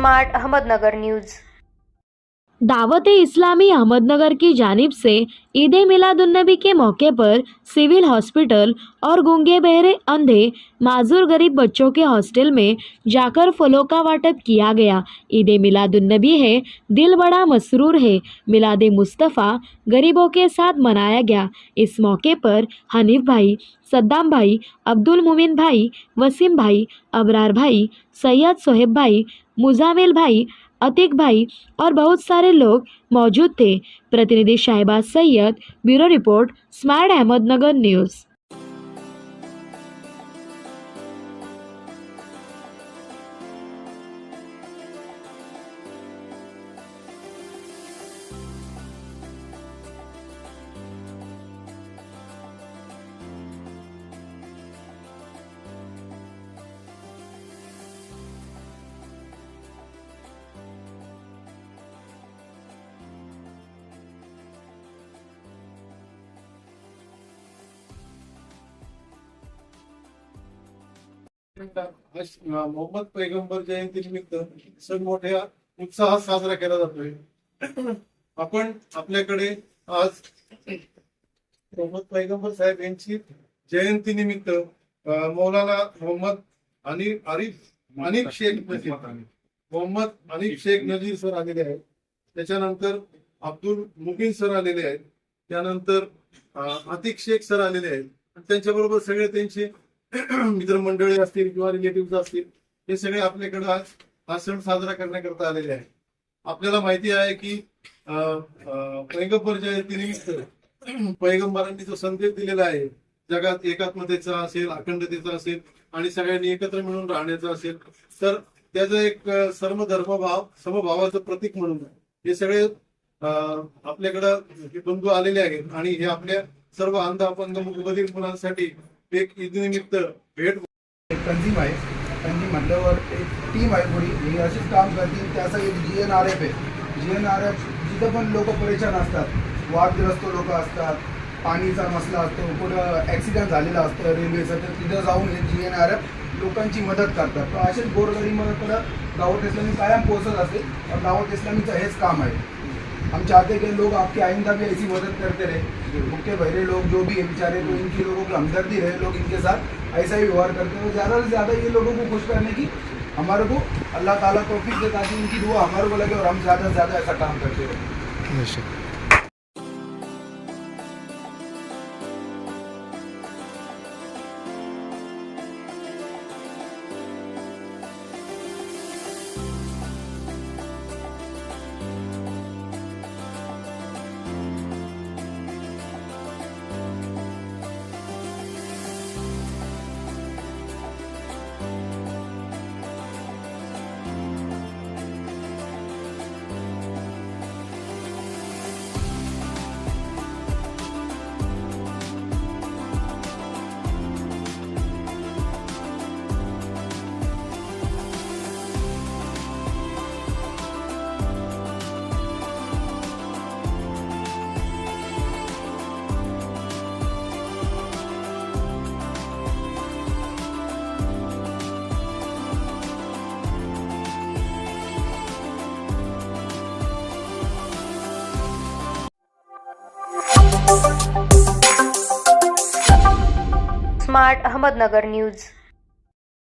Smart Ahmednagar news. Dawat-e-Islami Ahmednagar की जानिब से ईद-ए-मिलादुन्नबी के मौके पर सिविल हॉस्पिटल और गूंगे बहरे अंधे माजूर गरीब बच्चों के हॉस्टल में जाकर फलों का वाटप किया गया। ईद-ए-मिलादुन्नबी है, दिल बड़ा मसरूर है, मिलादे मुस्तफ़ा गरीबों के साथ मनाया गया। इस मौके पर हनीफ भाई, सद्दाम भाई, अब्दुल मुमिन भाई, वसीम भाई, अबरार भाई, सैयद सोहेब भाई, मुजामिल भाई, अतीक भाई और बहुत सारे लोग मौजूद थे। प्रतिनिधि Shahbaz Syed, bureau report, smart Ahmednagar news. आज मोहम्मद पैगंबर जयंतीनिमित्त सण मोठ्या उत्साहात साजरा केला जातोय। आपण आपल्याकडे आज मोहम्मद पैगंबर साहेब यांची जयंतीनिमित्त मौलाना मोहम्मद अनीफ शेख नजीर सर आलेले आहेत। त्याच्यानंतर अब्दुल मुबीन सर आलेले आहेत। त्यानंतर अतीक शेख सर आलेले आहेत। त्यांच्याबरोबर सगळे त्यांचे मित्रमंडळी असतील किंवा रिलेटिव्ह असतील, हे सगळे आपल्याकडे आज हा सण साजरा करण्याकरता आलेले आहेत। आपल्याला माहिती आहे की पैगंबर जयंतीनिमित्त पैगंबरांनी जो संदेश दिलेला आहे, जगात एकात्मतेचा असेल, अखंडतेचा असेल आणि सगळ्यांनी एकत्र मिळून राहण्याचा असेल, तर त्याचं एक समभावाचं प्रतीक म्हणून हे सगळे आपल्याकडे बंधू आलेले आहेत आणि हे आपल्या सर्व अंध अपंग मूकबधीर मुलांसाठी एक ईदनिमित्त भेट तंजीम आहे। तंजीम म्हटल्यावर एक टीम आहे पुरी, ही अशीच काम करतील। त्यासाठी GNRF आहे। GNRF जिथं पण लोक परेशान असतात, वादग्रस्त लोक असतात, पाणीचा मसला असतो, कुठं ॲक्सिडेंट झालेला असतं रेल्वेचं, तर तिथं जाऊन हे GNRF लोकांची मदत करतात। तर असेच गोरगरीबांकडं दावत इस्लामी कायम पोहोचत असते और दावत इस्लामीचं हेच काम आहे। हम चाहते कि लोग आपके आइंदा भी ऐसी मदद करते रहे। भूखे बहरे लोग जो भी है बेचारे, तो इनकी लोगों की हमदर्दी रहे, लोग इनके साथ ऐसा ही व्यवहार करते हैं। ज़्यादा से ज़्यादा ये लोगों को खुश करने की हमारे को अल्लाह ताला तौफीक दे, ताकि इनकी दुआ हमारे को लगे और हम ज़्यादा से ज़्यादा ऐसा काम करते रहें। Smart Ahmednagar news.